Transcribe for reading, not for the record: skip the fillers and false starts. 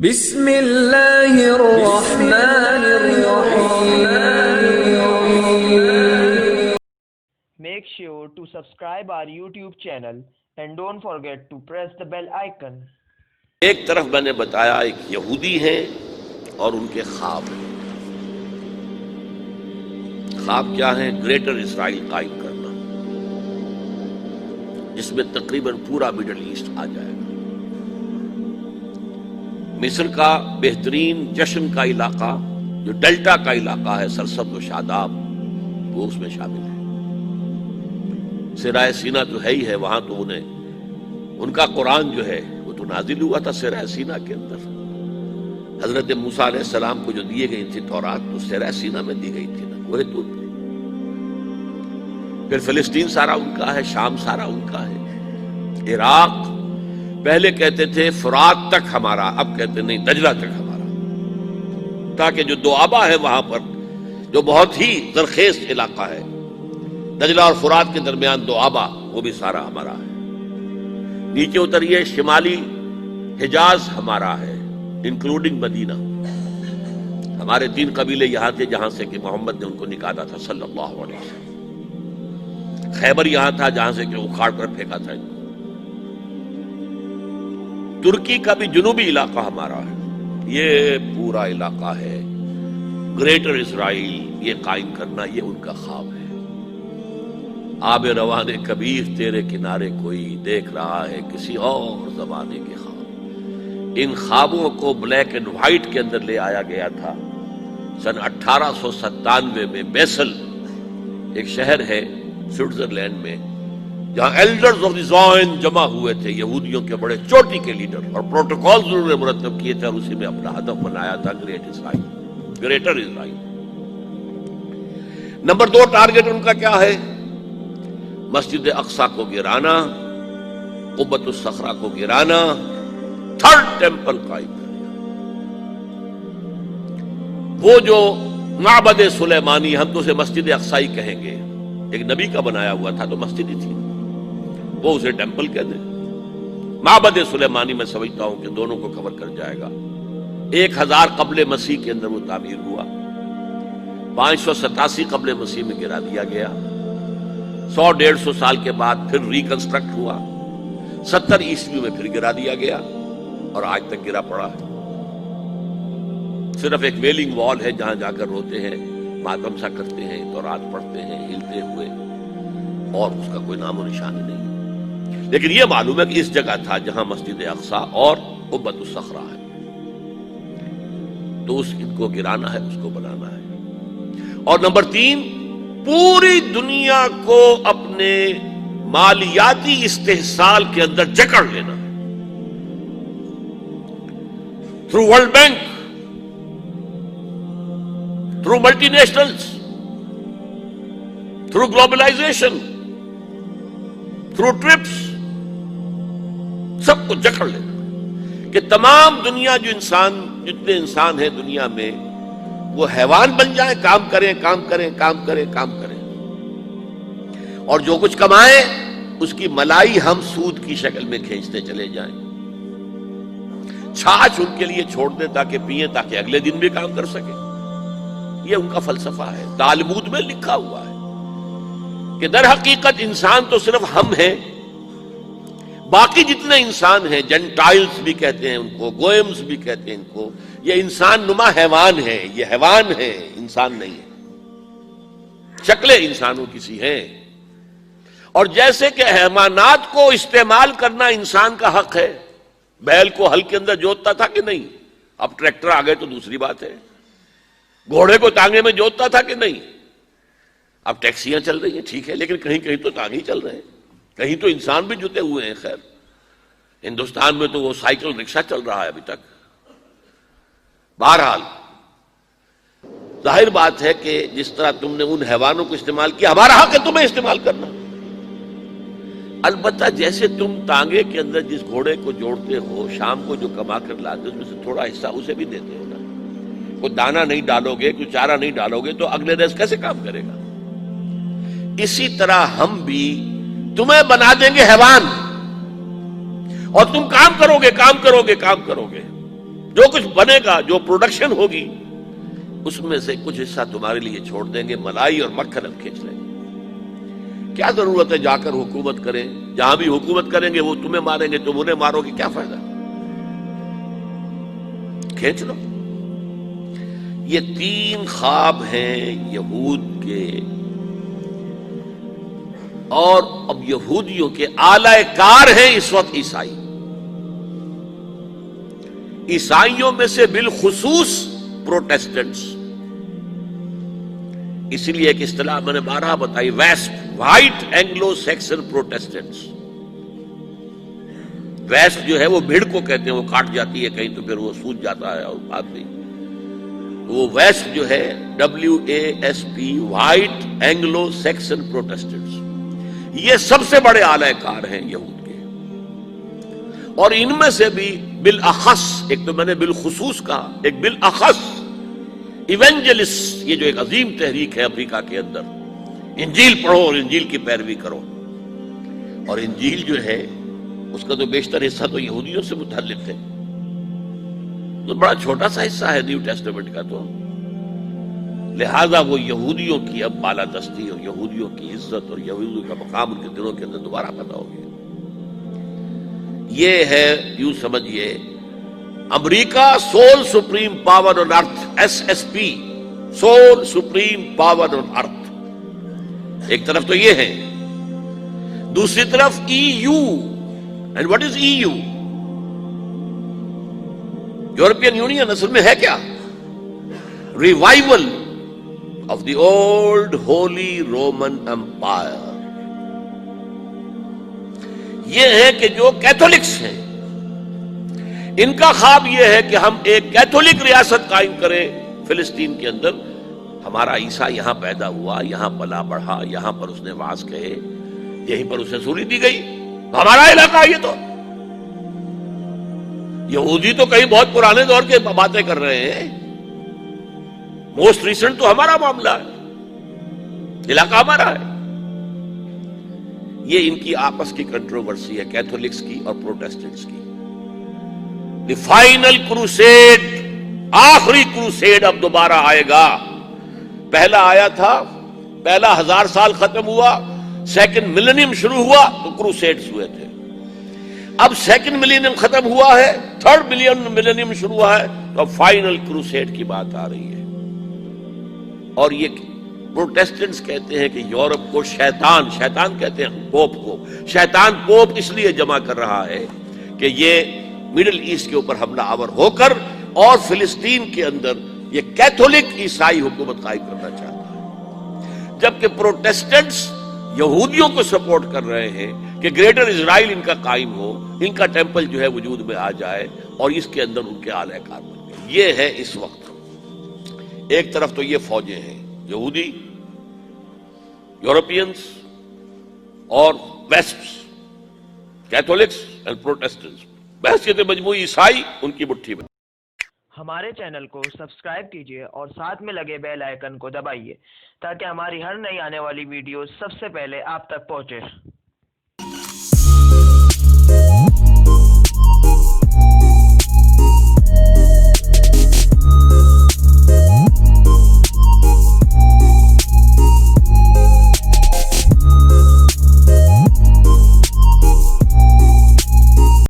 بسم اللہ الرحمن الرحیم. Make sure to subscribe our YouTube channel and don't forget to press the bell icon. ایک طرف میں نے بتایا ایک یہودی ہیں اور ان کے خواب ہیں. خواب کیا ہے؟ گریٹر اسرائیل قائم کرنا، جس میں تقریباً پورا مڈل ایسٹ آ جائے گا. مصر کا بہترین جشن کا علاقہ جو ڈیلٹا کا علاقہ ہے، سرسبز و شاداب، وہ اس میں شامل ہے. سرائے سینا تو ہے ہی ہے، وہاں تو ان کا قرآن جو ہے وہ تو نازل ہوا تھا سرائے سینا کے اندر. حضرت موسیٰ علیہ السلام کو جو دیے گئی تھی تورات، تو سرائے سینا میں دی گئی تھی نا، پورے طور پہ. پھر فلسطین سارا ان کا ہے، شام سارا ان کا ہے، عراق. پہلے کہتے تھے فرات تک ہمارا، اب کہتے نہیں دجلہ تک ہمارا، تاکہ جو دوآبا ہے وہاں پر، جو بہت ہی زرخیز علاقہ ہے، دجلہ اور فرات کے درمیان دوآبا، وہ بھی سارا ہمارا ہے. نیچے اتریے، شمالی حجاز ہمارا ہے انکلوڈنگ مدینہ. ہمارے 3 قبیلے یہاں تھے جہاں سے کہ محمد نے ان کو نکالا تھا صلی اللہ علیہ وسلم. خیبر یہاں تھا جہاں سے کہ اکھاڑ کر پھینکا تھا ان کو. ترکی کا بھی جنوبی علاقہ ہمارا ہے. یہ پورا علاقہ ہے گریٹر اسرائیل، یہ قائم کرنا، یہ ان کا خواب ہے. آب رواں کبیر تیرے کنارے کوئی دیکھ رہا ہے کسی اور زمانے کے خواب. ان خوابوں کو بلیک اینڈ وائٹ کے اندر لے آیا گیا تھا سن 1897 میں. بیسل ایک شہر ہے سوئٹزرلینڈ میں، جہاں ایلڈرز آف دی زائن جمع ہوئے تھے، یہودیوں کے بڑے چوٹی کے لیڈر، اور پروٹوکول انہوں نے مرتب کیے تھے، اور اسی میں اپنا ہدف بنایا تھا گریٹ اسرائیل، گریٹر اسرائیل. نمبر 2 ٹارگٹ ان کا کیا ہے؟ مسجد اقصی کو گرانا، قبۃ الصخرہ کو گرانا، 3rd ٹیمپل قائم کرنا. وہ جو معبد سلیمانی، ہم تو اسے مسجد اقصی کہیں گے، ایک نبی کا بنایا ہوا تھا تو مسجد ہی تھی، وہ اسے ٹیمپل کہتے ہیں. معبد سلیمانی میں سمجھتا ہوں کہ دونوں کو کور کر جائے گا. 1000 قبل مسیح کے اندر وہ تعمیر ہوا، 587 قبل مسیح میں گرا دیا گیا، 100-150 سال کے بعد پھر ریکنسٹرکٹ ہوا، 70 عیسوی میں پھر گرا دیا گیا، اور آج تک گرا پڑا ہے. صرف ایک ویلنگ وال ہے جہاں جا کر روتے ہیں، ماتم سا کرتے ہیں، تورات پڑھتے ہیں ہلتے ہوئے، اور اس کا کوئی نام و نشان نہیں. لیکن یہ معلوم ہے کہ اس جگہ تھا جہاں مسجد اقصی اور قبۃ الصخرہ ہے. تو ان کو گرانا ہے، اس کو بنانا ہے. اور نمبر 3، پوری دنیا کو اپنے مالیاتی استحصال کے اندر جکڑ لینا تھرو ورلڈ بینک، تھرو ملٹی نیشنلز، تھرو گلوبلائزیشن، تھرو ٹرپس، سب کو جکڑ لینا کہ تمام دنیا جتنے انسان ہیں دنیا میں، وہ حیوان بن جائیں، کام کریں کام کریں کام کریں کام کریں، اور جو کچھ کمائیں اس کی ملائی ہم سود کی شکل میں کھینچتے چلے جائیں. چھاچھ ان کے لیے چھوڑ دیں تاکہ پئیں، تاکہ اگلے دن بھی کام کر سکیں. یہ ان کا فلسفہ ہے، تالمود میں لکھا ہوا ہے کہ در حقیقت انسان تو صرف ہم ہیں، باقی جتنے انسان ہیں، جنٹائلز بھی کہتے ہیں ان کو، گوئمز بھی کہتے ہیں ان کو، یہ انسان نما حیوان ہیں. یہ حیوان ہیں، انسان نہیں ہے. شکلیں انسانوں کسی ہیں. اور جیسے کہ حیوانات کو استعمال کرنا انسان کا حق ہے. بیل کو ہل کے اندر جوتتا تھا کہ نہیں؟ اب ٹریکٹر آ گئے تو دوسری بات ہے. گھوڑے کو تانگے میں جوتتا تھا کہ نہیں؟ اب ٹیکسیاں چل رہی ہیں، ٹھیک ہے، لیکن کہیں کہیں تو تانگے ہی چل رہے ہیں، کہیں تو انسان بھی جتے ہوئے ہیں. خیر، ہندوستان میں تو وہ سائیکل رکشہ چل رہا ہے ابھی تک. بہرحال ظاہر بات ہے کہ جس طرح تم نے ان حیوانوں کو استعمال کیا، ہمارا حق ہے تمہیں استعمال کرنا. البتہ جیسے تم تانگے کے اندر جس گھوڑے کو جوڑتے ہو، شام کو جو کما کر لاتے اس میں سے تھوڑا حصہ اسے بھی دیتے ہو نا. کوئی دانا نہیں ڈالو گے، کوئی چارہ نہیں ڈالو گے تو اگلے روز کیسے کام کرے گا؟ اسی طرح ہم بھی تمہیں بنا دیں گے حیوان، اور تم کام کرو گے کام کرو گے کام کرو گے. جو کچھ بنے گا، جو پروڈکشن ہوگی، اس میں سے کچھ حصہ تمہارے لیے چھوڑ دیں گے، ملائی اور مکھن ہم کھینچ لیں گے۔ کیا ضرورت ہے جا کر حکومت کریں؟ جہاں بھی حکومت کریں گے وہ تمہیں ماریں گے، تم انہیں مارو گے، کیا فائدہ؟ کھینچ لو۔ یہ 3 خواب ہیں یہود کے، اور اب یہودیوں کے اعلی کار ہیں اس وقت عیسائی۔ عیسائیوں میں سے بالخصوص پروٹیسٹنٹس، اسی لیے ایک اصطلاح میں نے بارہا بتائی، ویسپ، وائٹ اینگلو سیکسن پروٹیسٹنٹس۔ ویسپ جو ہے وہ بھیڑ کو کہتے ہیں، وہ کاٹ جاتی ہے کہیں تو پھر وہ سوج جاتا ہے اور بات نہیں، وہ ویسپ جو ہے WASP، white Anglo Saxon Protestants, یہ سب سے بڑے اعلی کار ہیں یہود کے۔ اور ان میں سے بھی بالاخص، ایک تو میں نے بالخصوص کہا، ایک بالاخص ایونجلسٹ، یہ جو ایک عظیم تحریک ہے امریکہ کے اندر، انجیل پڑھو اور انجیل کی پیروی کرو، اور انجیل جو ہے اس کا تو بیشتر حصہ تو یہودیوں سے متعلق ہے، تو بڑا چھوٹا سا حصہ ہے نیو ٹیسٹمنٹ کا، تو لہذا وہ یہودیوں کی اب بالادستی اور یہودیوں کی عزت اور یہودیوں کا مقام ان کے دلوں کے اندر دوبارہ پیدا ہو گیا۔ یہ ہے، یوں سمجھیے، America sole supreme power on earth, SSP، sole supreme power on earth. ایک طرف تو یہ ہے، دوسری طرف EU۔ And what is EU؟ European Union اصل میں ہے کیا؟ Revival of the old Holy Roman Empire. یہ ہے کہ جو کیتھولکس ہیں، ان کا خواب یہ ہے کہ ہم ایک کیتھولک ریاست قائم کریں فلسطین کے اندر، ہمارا عیسیٰ یہاں پیدا ہوا، یہاں پلا بڑھا، یہاں پر اس نے وعظ کہے، یہیں پر اسے سوری دی گئی، ہمارا علاقہ یہ تو۔ یہودی تو کہیں بہت پرانے دور کے باتیں کر رہے ہیں، موسٹ ریسنٹ تو ہمارا معاملہ ہے، علاقہ ہمارا ہے۔ یہ ان کی آپس کی کنٹروورسی ہے، کیتھولکس کی اور پروٹیسٹنٹس کی۔ دی فائنل کروسیڈ، آخری کروسیڈ اب دوبارہ آئے گا۔ پہلا آیا تھا، پہلا 1000 سال ختم ہوا، سیکنڈ ملینیم شروع ہوا تو کروسیڈز ہوئے تھے۔ اب سیکنڈ ملینیم ختم ہوا ہے، تھرڈ ملینیم شروع ہوا ہے، تو اب فائنل کروسیڈ کی بات آ رہی ہے۔ اور یہ پروٹیسٹنٹس کہتے ہیں کہ یورپ کو شیطان کہتے ہیں پوپ کو، شیطان پوپ اس لیے جمع کر رہا ہے کہ یہ مڈل ایسٹ کے اوپر حملہ آور ہو کر اور فلسطین کے اندر یہ کیتھولک عیسائی حکومت قائم کرنا چاہتا ہے، جبکہ پروٹیسٹنٹس یہودیوں کو سپورٹ کر رہے ہیں کہ گریٹر اسرائیل ان کا قائم ہو، ان کا ٹیمپل جو ہے وجود میں آ جائے اور اس کے اندر ان کے اعلی کار بن گئے۔ یہ ہے اس وقت۔ ایک طرف تو یہ فوجیں ہیں، یہودی، یورپینز اور ویسپس، کیتھولکس اینڈ پروٹیسٹنٹس، بحثیت مجموعی عیسائی ان کی مٹھی میں۔ ہمارے چینل کو سبسکرائب کیجیے اور ساتھ میں لگے بیل آئیکن کو دبائیے تاکہ ہماری ہر نئی آنے والی ویڈیوز سب سے پہلے آپ تک پہنچے۔